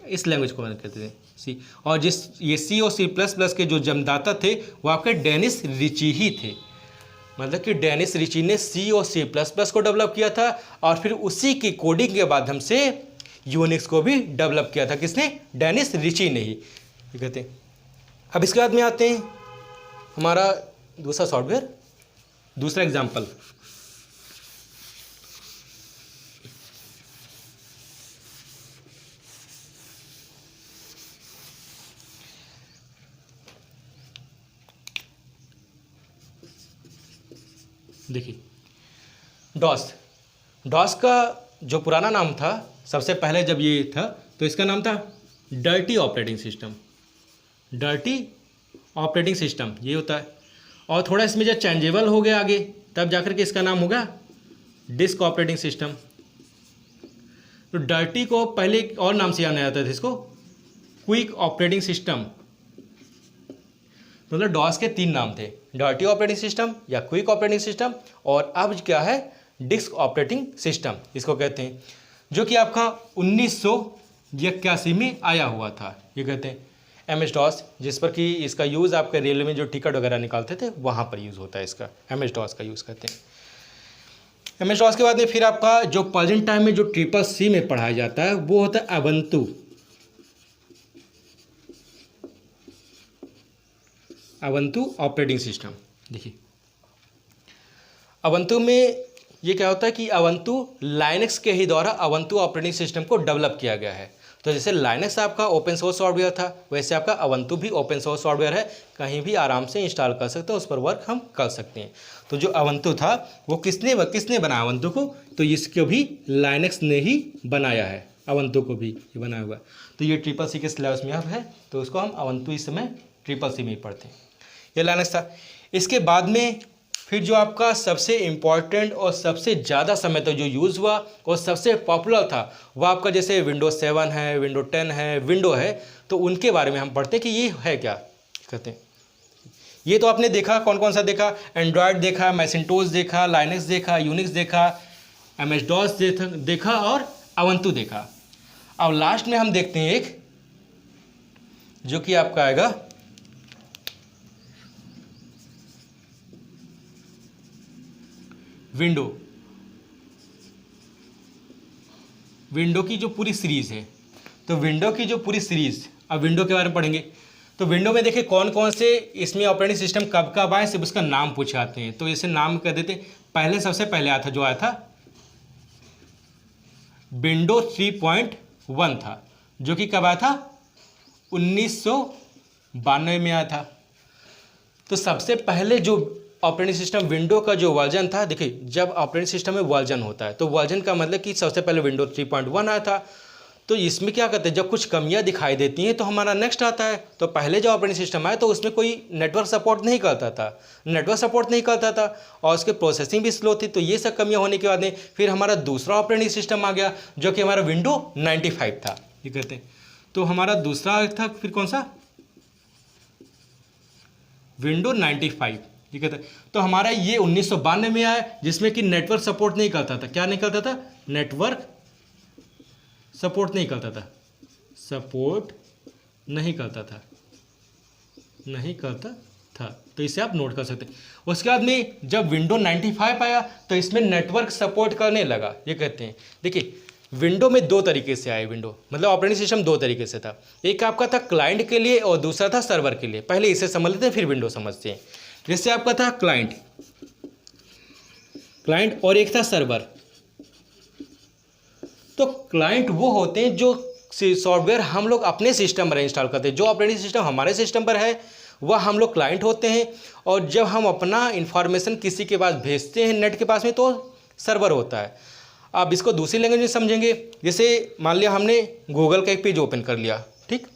इस लैंग्वेज को कहते थे C। और ये C और C++ के जो जन्मदाता थे वो आपके डेनिस रिची ही थे, मतलब कि डेनिस रिची ने C और C++ को डेवलप किया था, और फिर उसी की कोडिंग के माध्यम से यूनिक्स को भी डेवलप किया था, किसने, डेनिस रिची ने ही, कहते हैं। अब इसके बाद में आते हैं हमारा दूसरा सॉफ्टवेयर, दूसरा एग्जाम्पल, देखिए डॉस का जो पुराना नाम था, सबसे पहले जब ये था तो इसका नाम था डर्टी ऑपरेटिंग सिस्टम, ये होता है। और थोड़ा इसमें जब चेंजेबल हो गया आगे, तब जाकर के इसका नाम होगा डिस्क ऑपरेटिंग सिस्टम। तो डर्टी को पहले एक और नाम से जाना जाता था, इसको क्विक ऑपरेटिंग सिस्टम। मतलब डॉस के 3 नाम थे, डर्टी ऑपरेटिंग सिस्टम या क्विक ऑपरेटिंग सिस्टम, और अब क्या है, डिस्क ऑपरेटिंग सिस्टम इसको कहते हैं, जो कि आपका 1981 में आया हुआ था। ये कहते हैं MS-DOS, जिस पर कि इसका यूज़ आपके रेलवे में जो टिकट वगैरह निकालते थे वहाँ पर यूज़ होता है, इसका MS-DOS का यूज़ करते हैं। MS-DOS के बाद में फिर आपका जो प्रेजेंट टाइम में जो CCC में पढ़ाया जाता है वो होता है अवंतु ऑपरेटिंग सिस्टम। देखिए अवंतु में ये क्या होता है कि अवंतु लाइनक्स के ही द्वारा अवंतु ऑपरेटिंग सिस्टम को डेवलप किया गया है। तो जैसे लाइनक्स आपका ओपन सोर्स सॉफ्टवेयर था, वैसे आपका अवंतु भी ओपन सोर्स सॉफ्टवेयर है, कहीं भी आराम से इंस्टॉल कर सकते हैं, उस पर वर्क हम कर सकते हैं। तो जो अवंतु था वो किसने बनाया अवंतु को, तो इसको भी लाइनक्स ने ही बनाया है, अवंतु को भी ये बनाया हुआ है। तो ये CCC के सिलेबस में अब है, तो उसको हम अवंतु इस समय CCC में ही पढ़ते हैं। ये लाइनक्स था। इसके बाद में फिर जो आपका सबसे इम्पॉर्टेंट और सबसे ज़्यादा समय तक जो यूज़ हुआ और सबसे पॉपुलर था वो आपका जैसे विंडोज 7 है, विंडो 10 है, विंडो है, तो उनके बारे में हम पढ़ते हैं कि ये है क्या कहते हैं। ये तो आपने देखा, कौन कौन सा देखा, एंड्रॉयड देखा, मैसिंटोस देखा, लाइनक्स देखा, यूनिक्स देखा, MS-DOS देखा और अवंतु देखा। अब लास्ट में हम देखते हैं एक जो कि आपका आएगा विंडो। विंडो की जो पूरी सीरीज है, तो विंडो की जो पूरी सीरीज, अब विंडो के बारे में पढ़ेंगे। तो विंडो में देखिए कौन कौन से इसमें ऑपरेटिंग सिस्टम कब कब आए, सिर्फ उसका नाम पूछे आते हैं। तो इसे नाम कह देते। पहले सबसे पहले आया था जो आया था विंडो 3.1 था, जो कि कब आया था 1992 में आया था। तो सबसे पहले जो ऑपरेटिंग सिस्टम विंडो का जो वर्जन था, देखिए जब ऑपरेटिंग सिस्टम में वर्जन होता है तो वर्जन का मतलब कि सबसे पहले विंडो 3.1 आया था। तो इसमें क्या करते हैं, जब कुछ कमियां दिखाई देती हैं तो हमारा नेक्स्ट आता है। तो पहले जो ऑपरेटिंग सिस्टम आया तो उसमें कोई नेटवर्क सपोर्ट नहीं करता था, और उसके प्रोसेसिंग भी स्लो थी। तो ये सब कमियां होने के बाद में फिर हमारा दूसरा ऑपरेटिंग सिस्टम आ गया जो कि हमारा विंडो 95 था, ये कहते हैं। तो हमारा दूसरा था फिर कौन सा, विंडो 95, ये कहते हैं। तो हमारा ये 1992 में आया, जिसमें कि नेटवर्क सपोर्ट नहीं करता था। क्या नहीं करता था, नेटवर्क सपोर्ट नहीं करता था, सपोर्ट नहीं करता था, नहीं करता था। तो इसे आप नोट कर सकते हैं। उसके बाद में जब विंडो 95 आया तो इसमें नेटवर्क सपोर्ट करने लगा, ये कहते हैं। देखिए विंडो में दो तरीके से आए, विंडो मतलब ऑपरेटिंग सिस्टम दो तरीके से था। एक आपका था क्लाइंट के लिए और दूसरा था सर्वर के लिए। पहले इसे समझ लेते हैं फिर विंडो समझते हैं। जैसे आपका था क्लाइंट और एक था सर्वर। तो क्लाइंट वो होते हैं जो सॉफ्टवेयर हम लोग अपने सिस्टम पर इंस्टॉल करते हैं। जो ऑपरेटिंग सिस्टम हमारे सिस्टम पर है वह हम लोग क्लाइंट होते हैं, और जब हम अपना इंफॉर्मेशन किसी के पास भेजते हैं नेट के पास में तो सर्वर होता है। अब इसको दूसरी लैंग्वेज में समझेंगे। जैसे मान लिया हमने गूगल का एक पेज ओपन कर लिया, ठीक।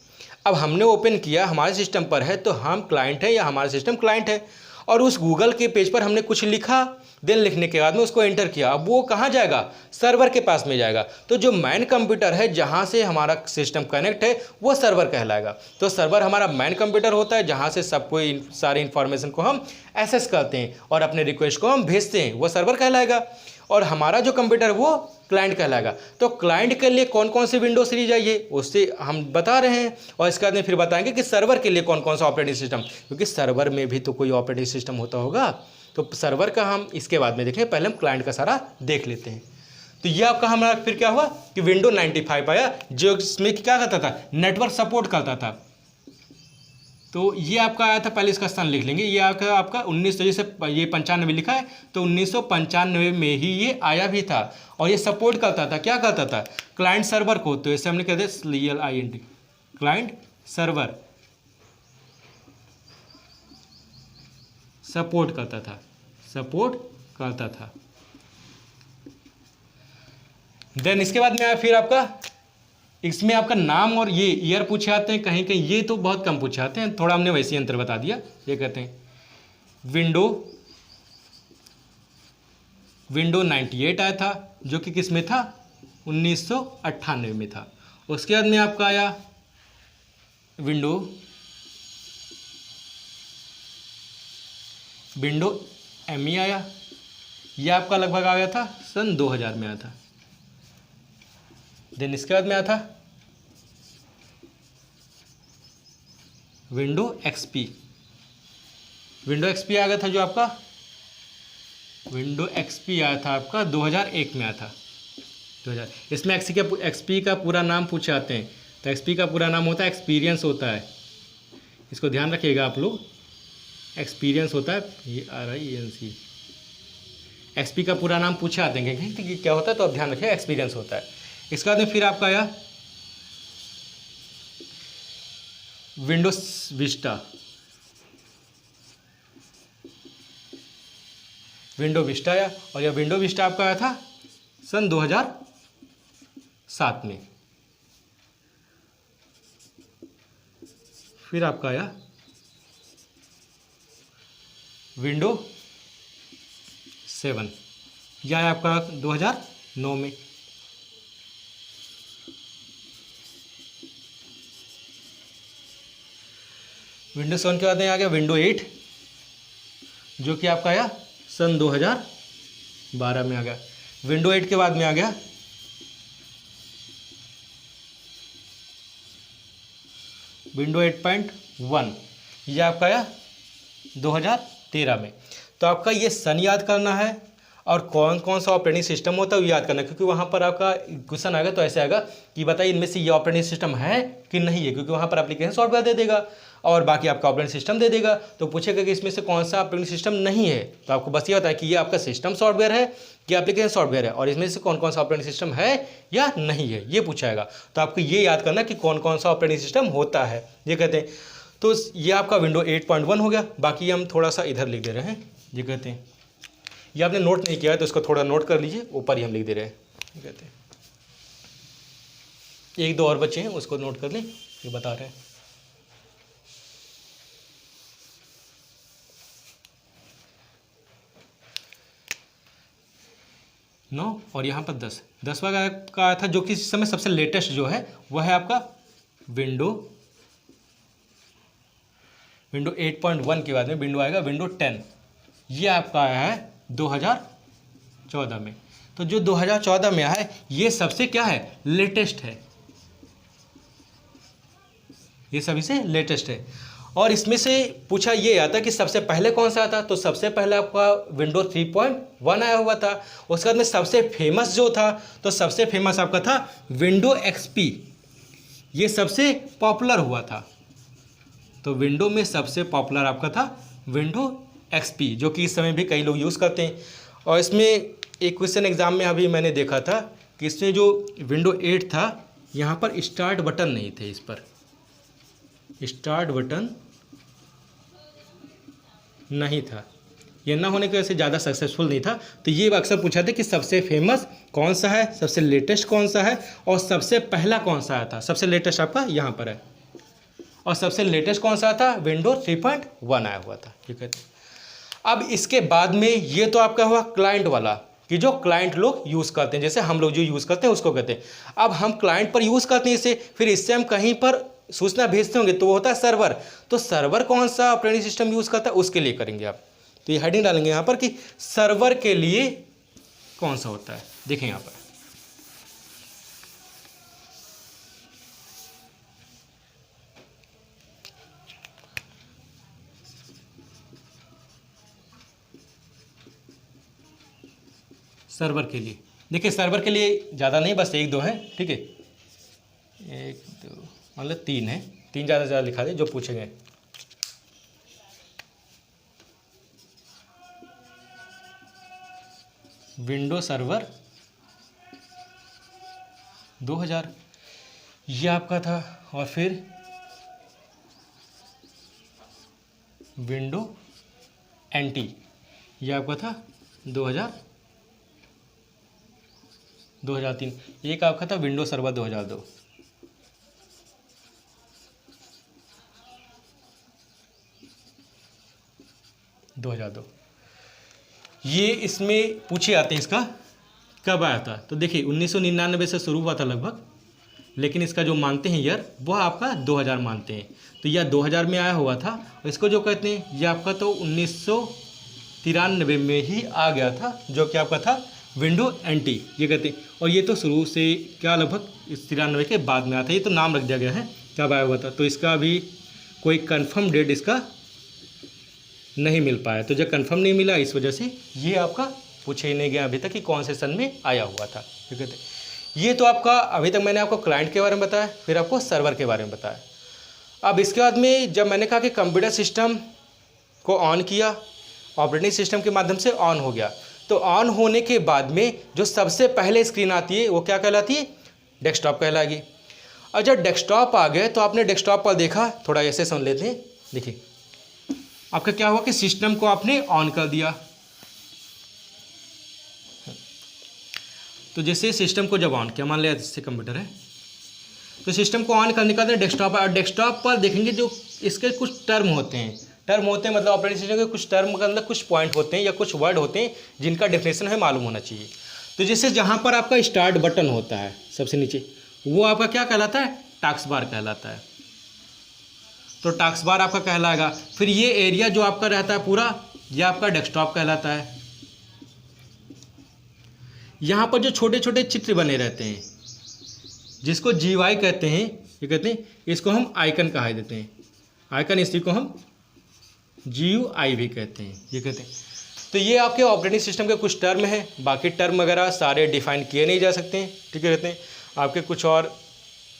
अब हमने ओपन किया, हमारे सिस्टम पर है तो हम क्लाइंट है या हमारा सिस्टम क्लाइंट है, और उस गूगल के पेज पर हमने कुछ लिखा, देन लिखने के बाद में उसको एंटर किया। अब वो कहाँ जाएगा, सर्वर के पास में जाएगा। तो जो मैन कंप्यूटर है जहाँ से हमारा सिस्टम कनेक्ट है वो सर्वर कहलाएगा। तो सर्वर हमारा मैन कंप्यूटर होता है जहाँ से सब कोई सारे इन्फॉर्मेशन को हम एक्सेस करते हैं और अपने रिक्वेस्ट को हम भेजते हैं, वो सर्वर कहलाएगा। और हमारा जो कंप्यूटर वो क्लाइंट कहलाएगा। तो क्लाइंट के लिए कौन कौन सी विंडो सीरीज आई है उससे हम बता रहे हैं, और इसके बाद में फिर बताएंगे कि सर्वर के लिए कौन कौन सा ऑपरेटिंग सिस्टम, क्योंकि सर्वर में भी तो कोई ऑपरेटिंग सिस्टम होता होगा। तो सर्वर का हम इसके बाद में देखें, पहले हम क्लाइंट का सारा देख लेते हैं। तो ये आपका हमारा फिर क्या हुआ कि विंडो 95 आया जो इसमें क्या करता था, नेटवर्क सपोर्ट करता था। तो ये आपका आया था, पहले इसका स्थान लिख लेंगे। ये आपका 19, जैसे ये 95 लिखा है तो 1995 में ही ये आया भी था, और ये सपोर्ट करता था, क्या करता था, क्लाइंट सर्वर को। तो ऐसे हमने कहते CLINT, क्लाइंट सर्वर सपोर्ट करता था। देन इसके बाद में आया फिर आपका, इसमें आपका नाम और ये ईयर पूछे आते हैं, कहीं कहीं ये तो बहुत कम पूछे आते हैं, थोड़ा हमने वैसे ही अंतर बता दिया। ये कहते हैं विंडो 98 आया था जो कि किस में था, 1998 में था। उसके बाद में आपका आया विंडो ME आया। ये आपका लगभग आ गया था सन 2000 में आया था। देन इसके बाद में आया था विंडो XP आ गया था, जो आपका विंडो XP आया था आपका 2001 में आया था, 2000। इसमें XP का पूरा नाम पूछे आते हैं, तो XP का पूरा नाम होता है एक्सपीरियंस होता है, इसको ध्यान रखिएगा आप लोग, एक्सपीरियंस होता है, RIENC। XP का पूरा नाम पूछे आते हैं कि क्या होता है, तो आप ध्यान रखिए एक्सपीरियंस होता है। इसके बाद में फिर आपका आया विंडोज विस्टा आया, और यह विंडो विस्टा आपका आया था सन 2007 में। फिर आपका आया विंडो 7, यह आया आपका 2009 में। विंडो 7 के बाद में आ गया विंडो 8 जो कि आपका आया सन 2012 में आ गया। विंडो 8 के बाद में आ गया विंडो 8.1 ये आपका आया 2013 में। तो आपका ये सन याद करना है और कौन कौन सा ऑपरेटिंग सिस्टम होता है वो याद करना है, क्योंकि वहाँ पर आपका क्वेश्चन आएगा तो ऐसे आएगा कि बताइए इनमें से ये ऑपरेटिंग सिस्टम है कि नहीं है, क्योंकि वहाँ पर एप्लीकेशन सॉफ्टवेयर दे देगा और बाकी आपका ऑपरेटिंग सिस्टम दे देगा। तो पूछेगा कि इसमें से कौन सा ऑपरेटिंग सिस्टम नहीं है, तो आपको बस ये बताया कि ये आपका सिस्टम सॉफ्टवेयर है कि एप्लीकेशन सॉफ्टवेयर है और इसमें से कौन कौन सा ऑपरेटिंग सिस्टम है या नहीं है, ये पूछाएगा। तो आपको ये याद करना कि कौन कौन सा ऑपरेटिंग सिस्टम होता है, ये कहते हैं। तो ये आपका विंडो 8.1 हो गया। बाकी हम थोड़ा सा इधर लिख दे रहे हैं, ये कहते हैं, ये आपने नोट नहीं किया है तो इसको थोड़ा नोट कर लीजिए, ऊपर ही हम लिख दे रहे हैं, ये कहते हैं। एक दो और बच्चे हैं उसको नोट कर लें, ये बता रहे हैं। 9 और यहाँ पर 10, 10वां का आया था जो कि इस समय सबसे लेटेस्ट जो है वह है आपका विंडो 8.1 के बाद में विंडो आएगा विंडो 10। ये आपका आया है 2014 में। तो जो 2014 में आया है ये सबसे क्या है, लेटेस्ट है, ये सभी से लेटेस्ट है। और इसमें से पूछा ये आता कि सबसे पहले कौन सा आता, तो सबसे पहले आपका विंडो 3.1 आया हुआ था। उसके बाद में सबसे फेमस जो था, तो सबसे फेमस आपका था विंडो एक्सपी, ये सबसे पॉपुलर हुआ था। तो विंडो में सबसे पॉपुलर आपका था विंडो एक्सपी, जो कि इस समय भी कई लोग यूज़ करते हैं। और इसमें एक क्वेश्चन एग्जाम में अभी मैंने देखा था कि इसमें जो विंडो 8 था यहाँ पर स्टार्ट बटन नहीं थे, इस पर स्टार्ट बटन नहीं था, ये ना होने की वजह से ज़्यादा सक्सेसफुल नहीं था। तो ये अक्सर पूछा था कि सबसे फेमस कौन सा है, सबसे लेटेस्ट कौन सा है और सबसे पहला कौन सा आया था। सबसे लेटेस्ट आपका यहाँ पर है और सबसे लेटेस्ट कौन सा था, विंडो 3.1 आया हुआ था, ठीक है। अब इसके बाद में ये तो आपका हुआ क्लाइंट वाला, कि जो क्लाइंट लोग यूज़ करते हैं, जैसे हम लोग जो यूज़ करते हैं उसको कहते हैं। अब हम क्लाइंट पर यूज़ करते हैं इसे, फिर इससे हम कहीं पर सूचना भेजते होंगे तो वो होता है सर्वर। तो सर्वर कौन सा ऑपरेटिंग सिस्टम यूज़ करता है उसके लिए करेंगे आप। तो ये हेडिंग डालेंगे यहाँ पर कि सर्वर के लिए कौन सा होता है, देखें यहाँ पर। सर्वर के लिए देखिए, सर्वर के लिए ज़्यादा नहीं, बस एक दो हैं, ठीक है, एक दो मतलब 3 है, 3 ज़्यादा ज़्यादा लिखा दे जो पूछेंगे। विंडो सर्वर 2000 ये आपका था, और फिर विंडो एंटी ये आपका था 2003। एक आपका था विंडो सर्वर 2002। ये इसमें पूछे आते हैं इसका कब आया था। तो देखिए 1999 से शुरू हुआ था लगभग, लेकिन इसका जो मानते हैं ईयर वह आपका 2000 मानते हैं। तो यह 2000 में आया हुआ था। और इसको जो कहते हैं ये आपका तो 1993 में ही आ गया था, जो कि आपका था विंडो एंटी ये कहते हैं। और ये तो शुरू से क्या लगभग 93 के बाद में आता है, ये तो नाम रख दिया गया है कब आया हुआ था। तो इसका अभी कोई कंफर्म डेट इसका नहीं मिल पाया। तो जब कंफर्म नहीं मिला इस वजह से ये आपका पूछे ही नहीं गया अभी तक कि कौन से सन में आया हुआ था, ठीक है। ये तो आपका अभी तक मैंने आपको क्लाइंट के बारे में बताया, फिर आपको सर्वर के बारे में बताया। अब इसके बाद में जब मैंने कहा कि कंप्यूटर सिस्टम को ऑन किया, ऑपरेटिंग सिस्टम के माध्यम से ऑन हो गया, तो ऑन होने के बाद में जो सबसे पहले स्क्रीन आती है वो क्या कहलाती है, डेस्कटॉप कहलाएगी। और जब डेस्कटॉप आ गए तो आपने डेस्कटॉप पर देखा, थोड़ा ऐसे सुन लेते हैं। देखिए आपका क्या हुआ कि सिस्टम को आपने ऑन कर दिया। तो जैसे सिस्टम को जब ऑन किया, मान लिया जैसे कंप्यूटर है, तो सिस्टम को ऑन करने के बाद डेस्कटॉप, और डेस्कटॉप पर देखेंगे जो इसके कुछ टर्म होते हैं मतलब ऑपरेटिंग सिस्टम के कुछ टर्म का मतलब कुछ पॉइंट होते हैं या कुछ वर्ड होते हैं जिनका डेफिनेशन हमें मालूम होना चाहिए। तो जैसे जहाँ पर आपका स्टार्ट बटन होता है सबसे नीचे, वो आपका क्या कहलाता है, टास्क बार कहलाता है। तो टास्क बार आपका कहलाएगा। फिर ये एरिया जो आपका रहता है पूरा, ये आपका डेस्कटॉप कहलाता है। यहाँ पर जो छोटे छोटे चित्र बने रहते हैं जिसको GUI कहते हैं, ये कहते हैं, इसको हम आइकन कहा देते हैं। आइकन इसी को हम GUI भी कहते हैं। ये कहते हैं, तो ये आपके ऑपरेटिंग सिस्टम के कुछ टर्म हैं। बाकी टर्म वगैरह सारे डिफाइन किए नहीं जा सकते हैं, ठीक है। कहते हैं आपके कुछ और,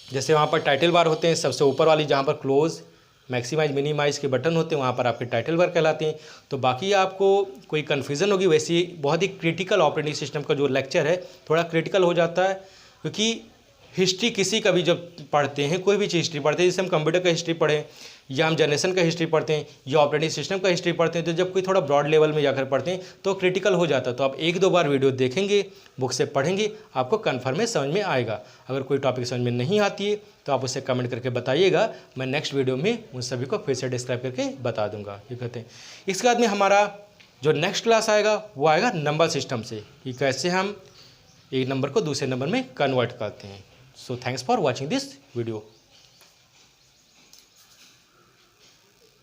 जैसे वहाँ पर टाइटल बार होते हैं, सबसे ऊपर वाली जहाँ पर क्लोज, मैक्सिमाइज, मिनिमाइज के बटन होते हैं, वहाँ पर आपके टाइटल बार कहलाते हैं। तो बाकी आपको कोई कन्फ्यूज़न होगी, वैसे बहुत ही क्रिटिकल ऑपरेटिंग सिस्टम का जो लेक्चर है थोड़ा क्रिटिकल हो जाता है, क्योंकि हिस्ट्री किसी का भी जब पढ़ते हैं, कोई भी चीज़ हिस्ट्री पढ़ते हैं, जैसे हम कंप्यूटर का हिस्ट्री पढ़ें या हम जनरेशन का हिस्ट्री पढ़ते हैं या ऑपरेटिंग सिस्टम का हिस्ट्री पढ़ते हैं, तो जब कोई थोड़ा ब्रॉड लेवल में जाकर पढ़ते हैं तो क्रिटिकल हो जाता है। तो आप 1-2 बार वीडियो देखेंगे, बुक से पढ़ेंगे, आपको कन्फर्म में समझ में आएगा। अगर कोई टॉपिक समझ में नहीं आती है तो आप उसे कमेंट करके बताइएगा, मैं नेक्स्ट वीडियो में उन सभी को फिर से डिस्क्राइब करके बता दूंगा। ये कहते हैं, इसके बाद में हमारा जो नेक्स्ट क्लास आएगा वो आएगा नंबर सिस्टम से, कि कैसे हम एक नंबर को दूसरे नंबर में कन्वर्ट करते हैं। So thanks for watching this video.